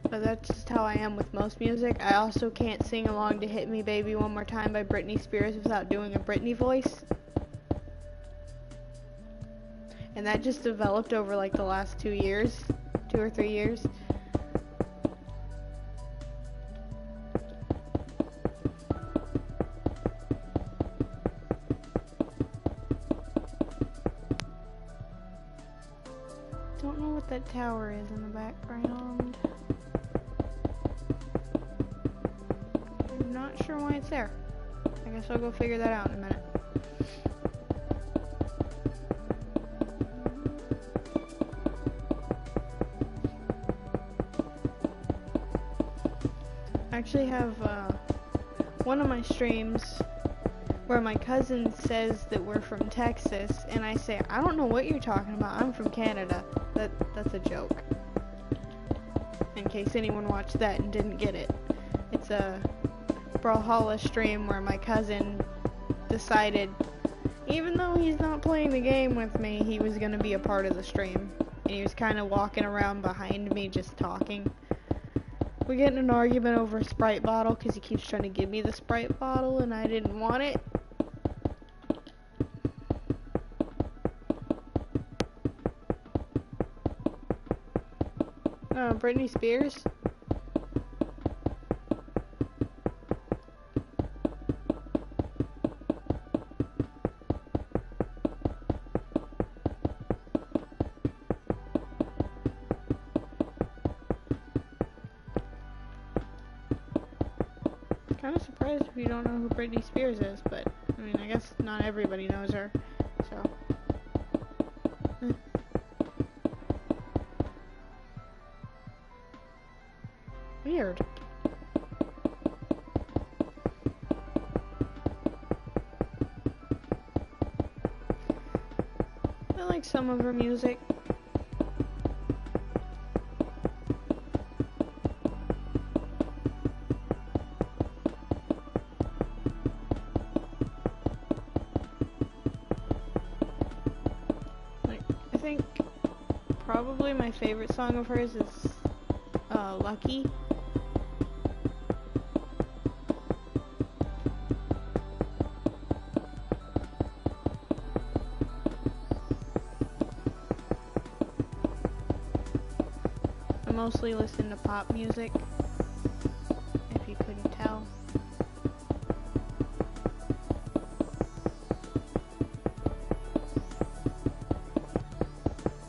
But that's just how I am with most music. I also can't sing along to Hit Me Baby One More Time by Britney Spears without doing a Britney voice. And that just developed over like the last 2 years, 2 or 3 years. Don't know what that tower is in the background. I'm not sure why it's there. I guess I'll go figure that out in a minute. actually have one of my streams where my cousin says that we're from Texas, and I say, I don't know what you're talking about, I'm from Canada. That's a joke. In case anyone watched that and didn't get it. It's a Brawlhalla stream where my cousin decided, even though he's not playing the game with me, he was going to be a part of the stream. And he was kind of walking around behind me just talking. We get in an argument over a Sprite bottle because he keeps trying to give me the Sprite bottle and I didn't want it. Oh, Britney Spears? Kind of surprised if you don't know who Britney Spears is, but I mean, I guess not everybody knows her, so. Weird. I like some of her music. I think probably my favorite song of hers is Lucky. I mostly listen to pop music, if you couldn't tell.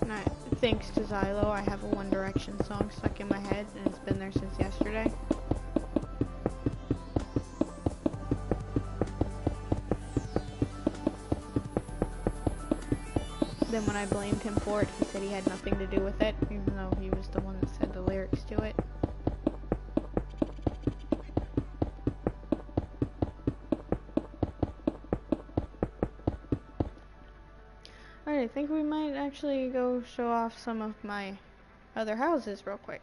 And thanks to Xylo, I have a One Direction song stuck in my head, and it's been there since yesterday. Then when I blamed him for it, he said he had nothing to do with it, even though he was the one that said the lyrics to it. Alright, I think we might actually go show off some of my other houses real quick.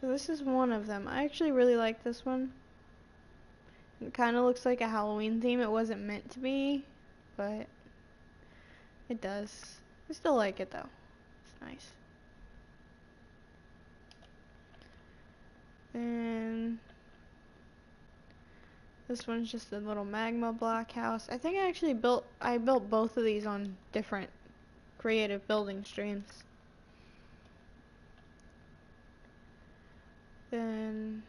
So this is one of them. I actually really like this one. It kind of looks like a Halloween theme. It wasn't meant to be, but it does. I still like it though. It's nice. And this one's just a little magma block house. I think I built both of these on different creative building streams. Then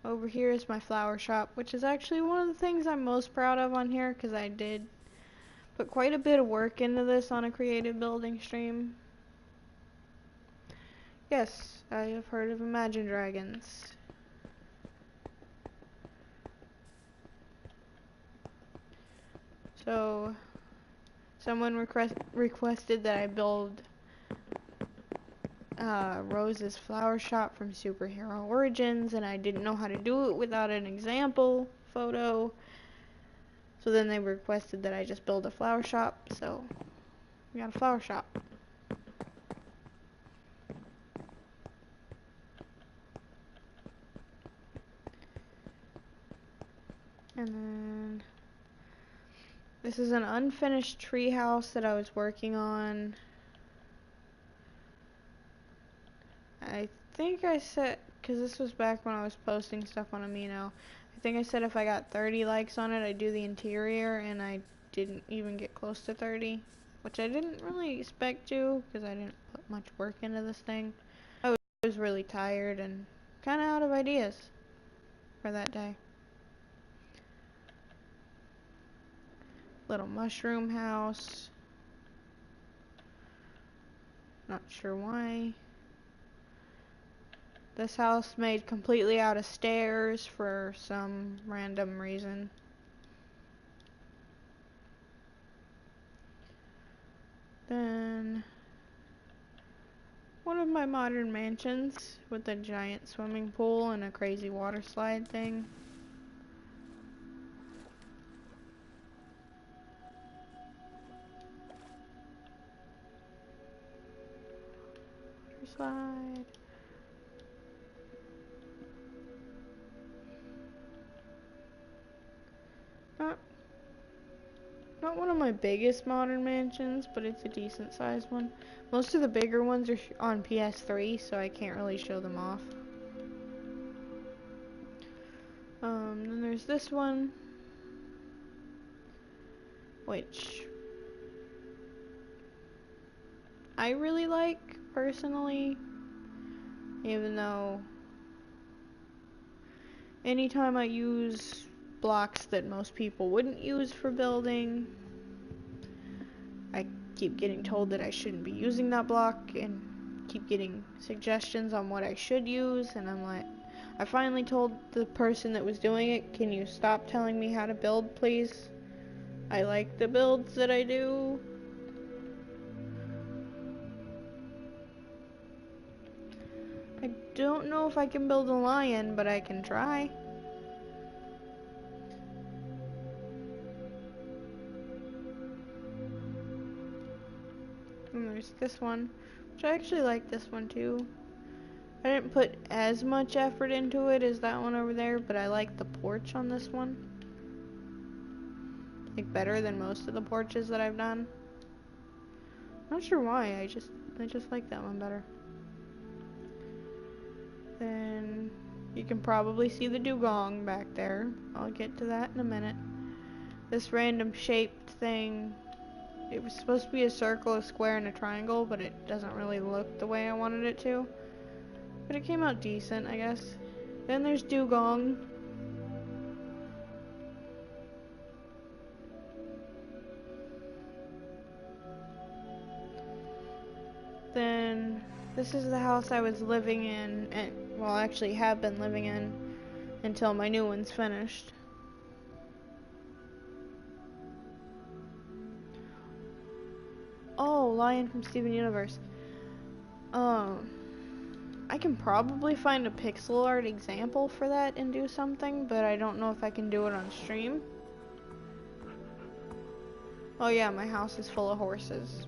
over here is my flower shop, which is actually one of the things I'm most proud of on here, because I did put quite a bit of work into this on a creative building stream. Yes, I have heard of Imagine Dragons. So someone requested that I build Rose's flower shop from Superhero Origins, and I didn't know how to do it without an example photo. So then they requested that I just build a flower shop, so we got a flower shop. And then this is an unfinished tree house that I was working on. I think I said, because this was back when I was posting stuff on Amino, I think I said if I got 30 likes on it, I'd do the interior, and I didn't even get close to 30, which I didn't really expect to, because I didn't put much work into this thing. I was really tired and kind of out of ideas for that day. Little mushroom house. Not sure why. This house made completely out of stairs for some random reason. Then one of my modern mansions with a giant swimming pool and a crazy water slide thing. Water slide. Not one of my biggest modern mansions, but it's a decent sized one. Most of the bigger ones are on PS3, so I can't really show them off. Then there's this one, which I really like, personally, even though anytime I use blocks that most people wouldn't use for building, I keep getting told that I shouldn't be using that block and keep getting suggestions on what I should use, and I'm like, I finally told the person that was doing it, can you stop telling me how to build, please? I like the builds that I do. I don't know if I can build a lion, but I can try. And there's this one, which I actually like this one too. I didn't put as much effort into it as that one over there, but I like the porch on this one. Like better than most of the porches that I've done. Not sure why, I just like that one better. Then you can probably see the dugong back there. I'll get to that in a minute. This random shaped thing, it was supposed to be a circle, a square, and a triangle, but it doesn't really look the way I wanted it to. But it came out decent, I guess. Then there's dugong. Then this is the house I was living in, and well, actually have been living in until my new one's finished. Oh, Lion from Steven Universe. I can probably find a pixel art example for that and do something, but I don't know if I can do it on stream. Oh yeah, my house is full of horses.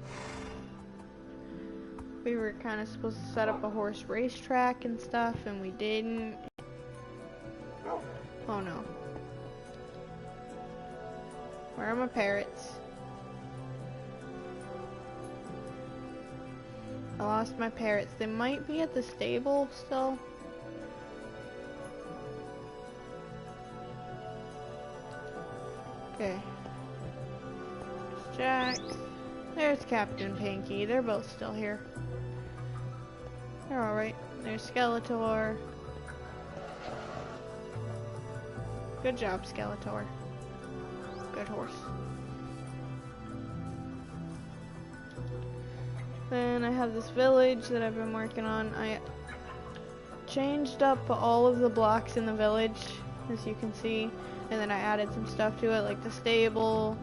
We were kind of supposed to set up a horse racetrack and stuff, and we didn't. Oh no. Where are my parrots? I lost my parrots. They might be at the stable still. Okay. There's Jack. There's Captain Pinky. They're both still here. They're alright. There's Skeletor. Good job, Skeletor. Good horse. Then I have this village that I've been working on. I changed up all of the blocks in the village, as you can see, and then I added some stuff to it, like the stable,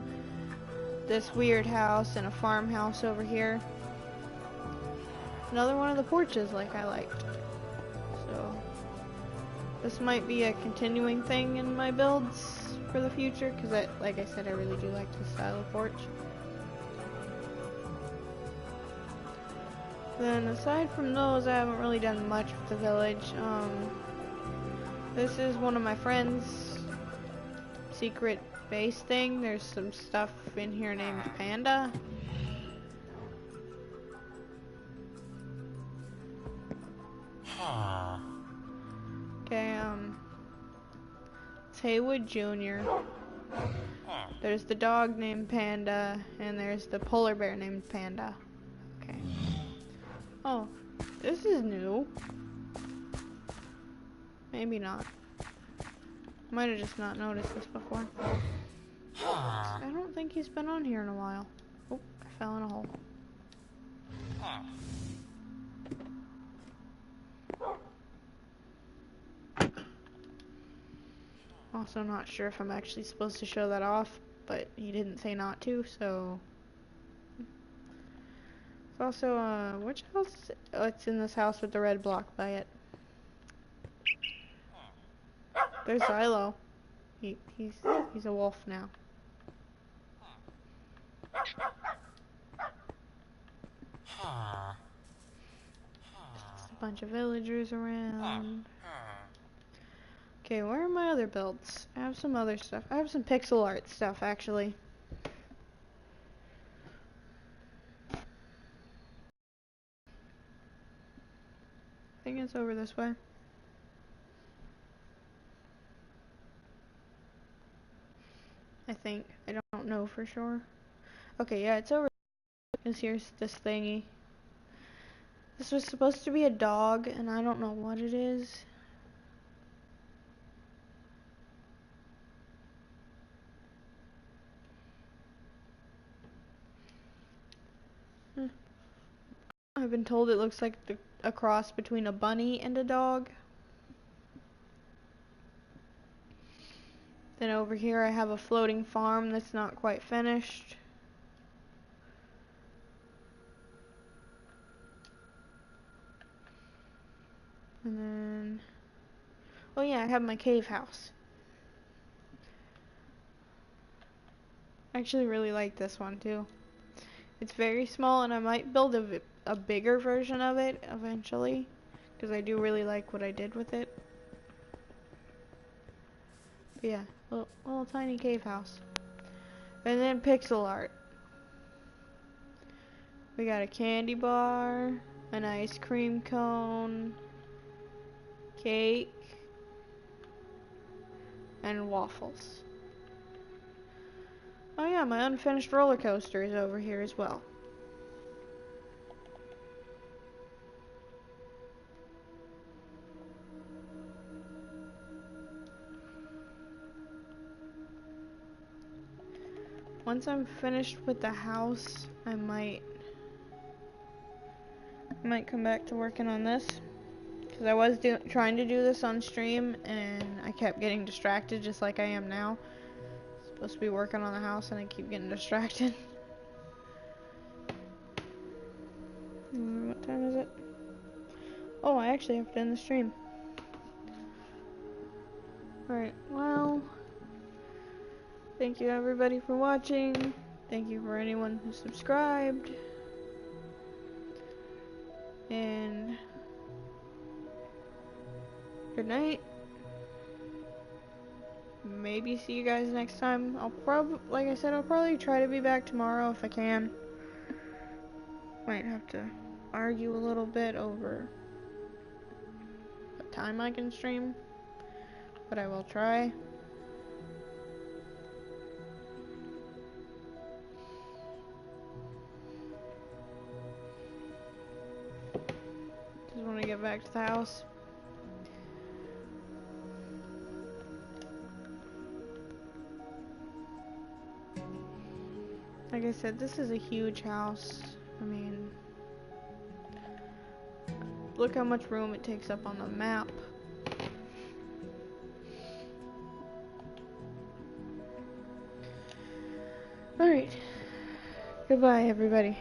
this weird house, and a farmhouse over here. Another one of the porches like I liked. So this might be a continuing thing in my builds for the future, because like I said, I really do like this style of porch. Then aside from those, I haven't really done much with the village. This is one of my friends' secret base thing. There's some stuff in here named Panda. Okay, it's Haywood Jr. There's the dog named Panda, and there's the polar bear named Panda. Okay. Oh, this is new. Maybe not. Might have just not noticed this before. I don't think he's been on here in a while. Oh, I fell in a hole. Also not sure if I'm actually supposed to show that off, but he didn't say not to, so... Also, which house is it? Oh, it's in this house with the red block by it. There's Silo. He's a wolf now. Just a bunch of villagers around. Okay, where are my other builds? I have some other stuff. I have some pixel art stuff, actually. I think it's over this way. I think. I don't know for sure. Okay, yeah, it's over. Because here's this thingy. This was supposed to be a dog, and I don't know what it is. I've been told it looks like a cross between a bunny and a dog. Then over here I have a floating farm that's not quite finished. And then, oh yeah, I have my cave house. I actually really like this one too. It's very small, and I might build a bigger version of it eventually, because I do really like what I did with it. But yeah, little tiny cave house. And then pixel art. We got a candy bar, an ice cream cone, cake, and waffles. Oh yeah, my unfinished roller coaster is over here as well. Once I'm finished with the house, I might come back to working on this, because I was trying to do this on stream and I kept getting distracted, just like I am now. Supposed to be working on the house and I keep getting distracted. What time is it? Oh, I actually have to end the stream. Alright, well, thank you everybody for watching. Thank you for anyone who subscribed. And good night. Maybe see you guys next time. Like I said, I'll probably try to be back tomorrow if I can. Might have to argue a little bit over what time I can stream, but I will try. Just want to get back to the house. Like I said, this is a huge house. I mean, look how much room it takes up on the map. Alright. Goodbye, everybody.